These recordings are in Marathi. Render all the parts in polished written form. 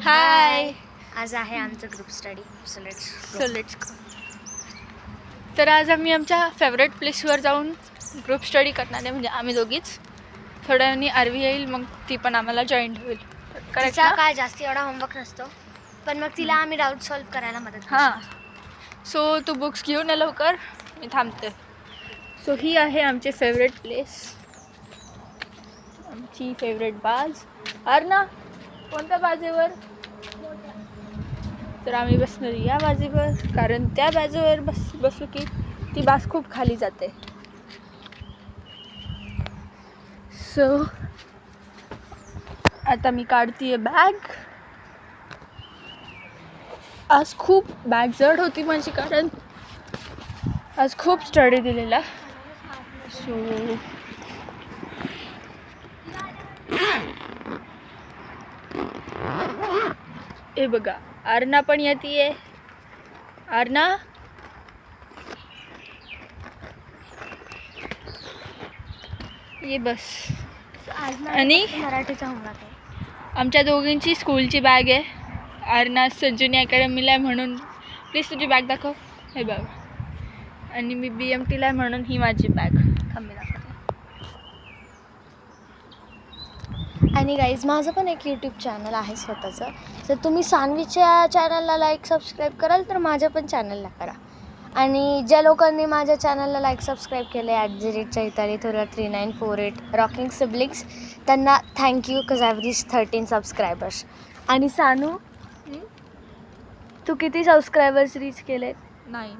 हाय. आज आहे आमचं group study. So let's go. तर आज आम्ही आमच्या फेवरेट प्लेसवर जाऊन ग्रुप स्टडी करणार आहे. म्हणजे आम्ही दोघीच. थोड्या वेळाने आरवी येईल, मग ती पण आम्हाला जॉईन होईल. तिचा काय जास्ती एवढा होमवर्क नसतो, पण मग तिला आम्ही डाऊट सॉल्व्ह करायला मदत करतो. हां. सो तू बुक्स घेऊन ये लवकर, मी थांबते. सो ही आहे आमची फेवरेट प्लेस, आमची फेवरेट बाज. ना कोणत्या बाजेवर? तर आम्ही बसणार या बाजेवर, कारण त्या बाजेवर बसलो की ती बाज खूप खाली जाते. सो आता मी काढतीये बॅग. आज खूप बॅग जड होती माझी, कारण आज खूप स्टडी दिलेला. सो हे बघा, अर्ना पण येते. अर्ना, ये बस. आणि मराठीचा होमवर्क आहे. आमच्या दोघींची स्कूलची बॅग आहे. अर्ना संजीवनी अकॅडमीला आहे म्हणून प्लीज तुझी बॅग दाखव. हे बघ. आणि मी BMTला आहे म्हणून ही माझी बॅग. थांबी दाखवते. आणि गाईज, माझं पण एक यूट्यूब चॅनल आहे स्वतःचं. जर तुम्ही सान्वीच्या चॅनलला लाईक सबस्क्राईब कराल तर माझ्या पण चॅनलला करा. आणि ज्या लोकांनी माझ्या चॅनलला लाईक सबस्क्राईब केले @चैताली थोरा 3948 रॉकिंग सिबलिंग्स, त्यांना thank you, because I have reach 13 subscribers. आणि सानू, तू किती सबस्क्रायबर्स रीच केले? 9.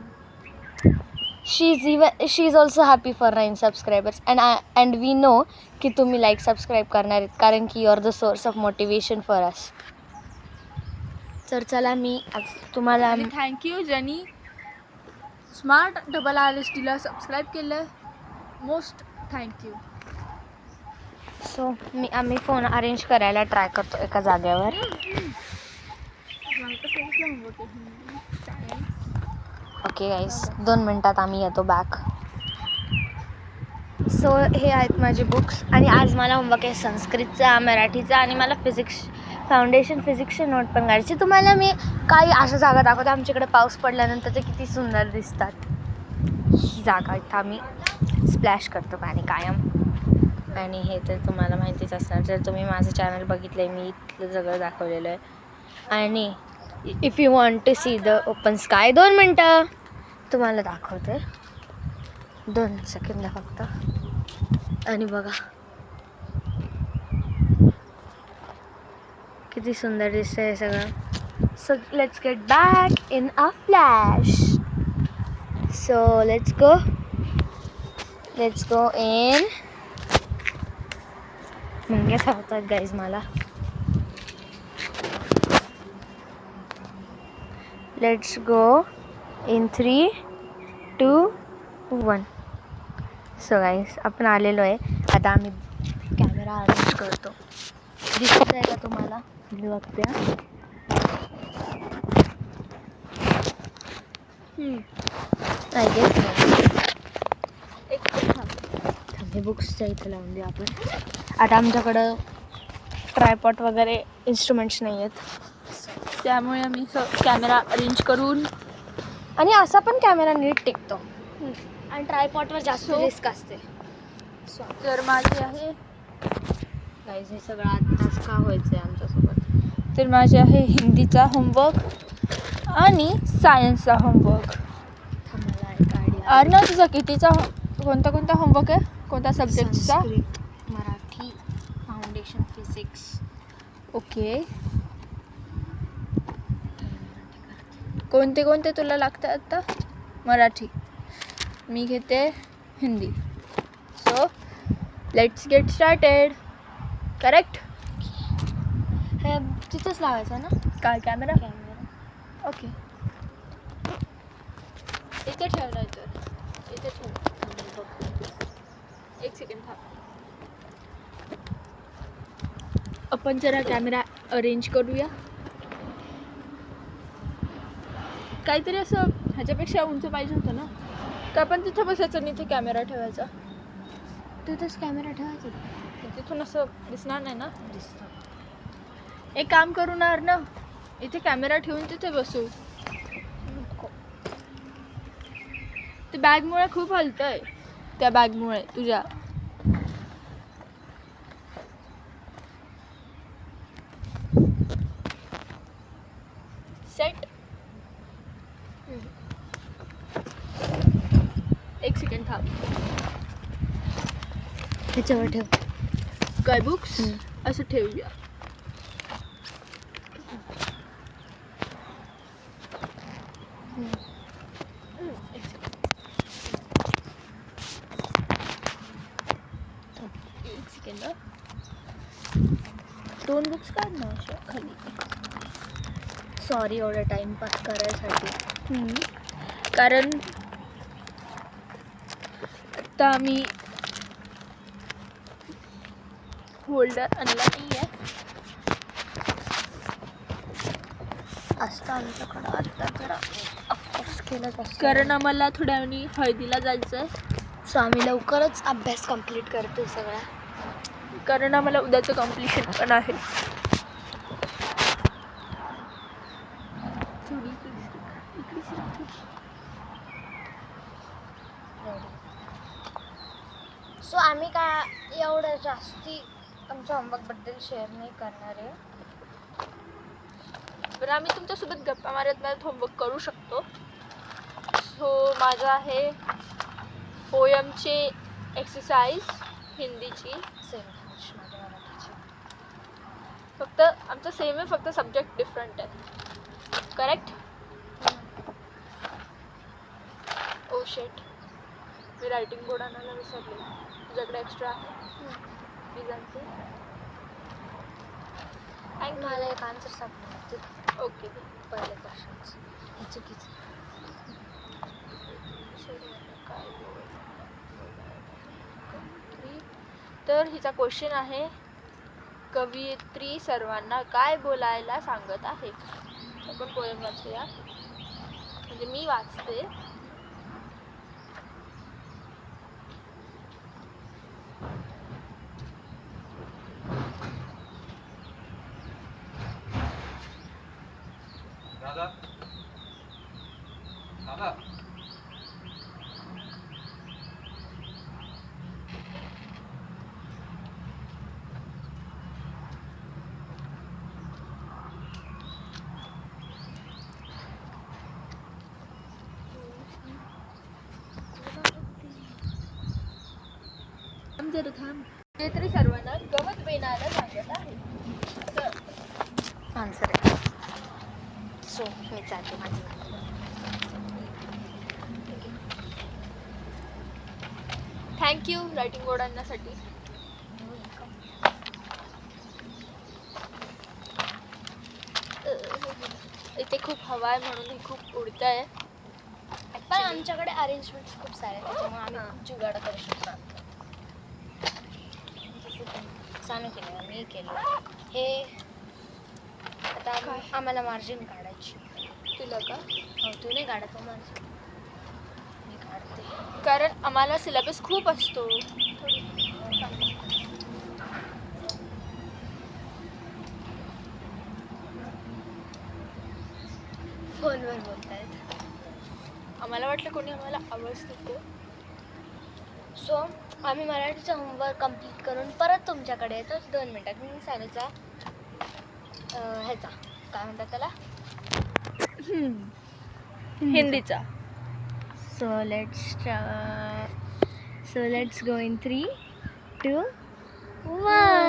She is also happy for 9 subscribers. And we know की तुम्ही लाईक सबस्क्राईब करणार आहेत, कारण की you are the source of motivation for us. तर चला, मी आज तुम्हाला थँक्यू ज्यांनी स्मार्ट RSTला सबस्क्राईब केलं. Most thank you. सो आम्ही फोन अरेंज करायला ट्राय करतो एका जागेवर. ओके गाईस, 2 मिनटात आम्ही येतो बॅक. सो हे आहेत माझे बुक्स. आणि आज मला होमवर्क आहे संस्कृतचा, मराठीचा, आणि मला फाउंडेशन फिजिक्सचे नोट पण काढायची. तुम्हाला मी काही अशा जागा दाखवते आमच्याकडे पाऊस पडल्यानंतर ते किती सुंदर दिसतात. ही जागा इथं आम्ही स्प्लॅश करतो पाणी कायम. आणि हे तर तुम्हाला माहितीच असणार, जर तुम्ही माझं चॅनल बघितलं आहे, मी इथलं सगळं दाखवलेलं आहे. आणि if you want to see the open sky, 2 मिनटं तुम्हाला दाखवते, 2 सेकंद फक्त. आणि बघा किती सुंदर दिसतंय हे सगळं. So let's get back in a flash. So let's go in. मुंग्या चावतात गाईज मला. Let's go in 3, 2, 1. So guys, आपण आलेलो आहे. आता आम्ही कॅमेरा अरेंज करतो. दिसत आहे का तुम्हाला? बघते. आय गेस हे बुक्सच्या इथं लावून देऊ आपण. आता आमच्याकडं ट्रायपॉड वगैरे इन्स्ट्रुमेंट्स नाही आहेत, त्यामुळे आम्ही कॅमेरा अरेंज करून. आणि असा पण कॅमेरा नीट टिकतो, आणि ट्रायपॉडवर जास्त रिस्क असते. तर माझे आहे गाईज, हे सगळं आत्ताच का व्हायचं आहे आमच्यासोबत. तर माझे आहे हिंदीचा होमवर्क आणि सायन्सचा होमवर्क. मला एक आयडिया. अर्ना, तुझा कितीचा कोणता होमवर्क आहे? कोणत्या सब्जेक्टचा? Marathi, foundation physics. ओके. कोणते तुला लागतात आता? मराठी. मी घेते Hindi. So let's get started. Correct? हे तिथंच लावायचं ना? काय कॅमेरा? कॅमेरा. ओके. इथे ठेवणार तर इथे ठेव. एक सेकंड थांब. आपण जरा कॅमेरा अरेंज करूया. काहीतरी असं ह्याच्यापेक्षा उंच पाहिजे होतं ना, तर आपण तिथे बसायचं आणि इथे कॅमेरा ठेवायचा. तिथंच कॅमेरा ठेवायचा. तिथून असं दिसणार नाही ना? दिसतं. एक काम करू ना अर्णव, इथे कॅमेरा ठेवून तिथे बसू. ते बॅगमुळे खूप हलतंय, त्या बॅगमुळे तुझ्या. सेट. एक सेकंड थांब. ह्याच्यावर ठेव. काय बुक्स असं ठेवूया. एक सेकंड. 2 बुक्स काढ ना अशा खाली. सॉरी एवढा टाइमपास करायसाठी. कारण आता आम्ही होल्डर आणला नाही आहे. असतं आमच्याकडं आता जरा ऑफकोर्स केलंच असतं. कारण आम्हाला थोड्या वेळाने हळदीला जायचं आहे. सो आम्ही लवकरच अभ्यास कंप्लीट करतो सगळा. कारण आम्हाला उद्याचं कम्प्लिशन पण आहे. सो आम्ही काय एवढं जास्ती आमच्या होमवर्कबद्दल शेअर नाही करणार आहे. पण आम्ही तुमच्यासोबत गप्पा मारत मारत होमवर्क करू शकतो. सो माझं आहे पोयमचे एक्सरसाइज हिंदीची. मराठीची. फक्त आमचं सेम आहे, फक्त सब्जेक्ट डिफरंट आहे. करेक्ट. ओ शेट, मी रायटिंग बोर्ड आणायला विसरले. तुझ्याकडे एक्स्ट्रा आहे? मी जाणते. मला एक आन्सर सापडला. ओके. पहिले क्वेश्चन्स हे चुकीचं. तर हिचा क्वेश्चन आहे, कवयित्री सर्वांना काय बोलायला सांगत आहे. आपण पोएम वाचूया, म्हणजे मी वाचते. दादा दादा जर थांब. कवयित्री सर्वांना गवत बेनायला सांगत आहे. आन्सर आहे. सो मी चालते माझी. थँक्यू रायटिंग बोर्ड आणण्यासाठी. इथे खूप हवा आहे म्हणून हे खूप उडत आहे. पण आमच्याकडे अरेंजमेंट्स खूप सारे आहेत, त्याच्यामुळे आम्ही खूप जुगाड करू शकतो. सानू केलं, मी केलं हे. आता आम्हाला मार्जिन काढायची. तुला का? हो, तू नाही काढत मार्जिन, मी काढते. कारण आम्हाला सिलेबस खूप असतो. फोनवर बोलतायत. आम्हाला वाटलं कोणी आम्हाला आवाज देतो. सो आम्ही मराठीचं होमवर्क कंप्लीट करून परत तुमच्याकडे येतो 2 मिनटात. मी सानूचा ह्याचा काय म्हणतात त्याला, हिंदीचा. So let's go in 3, 2, 1.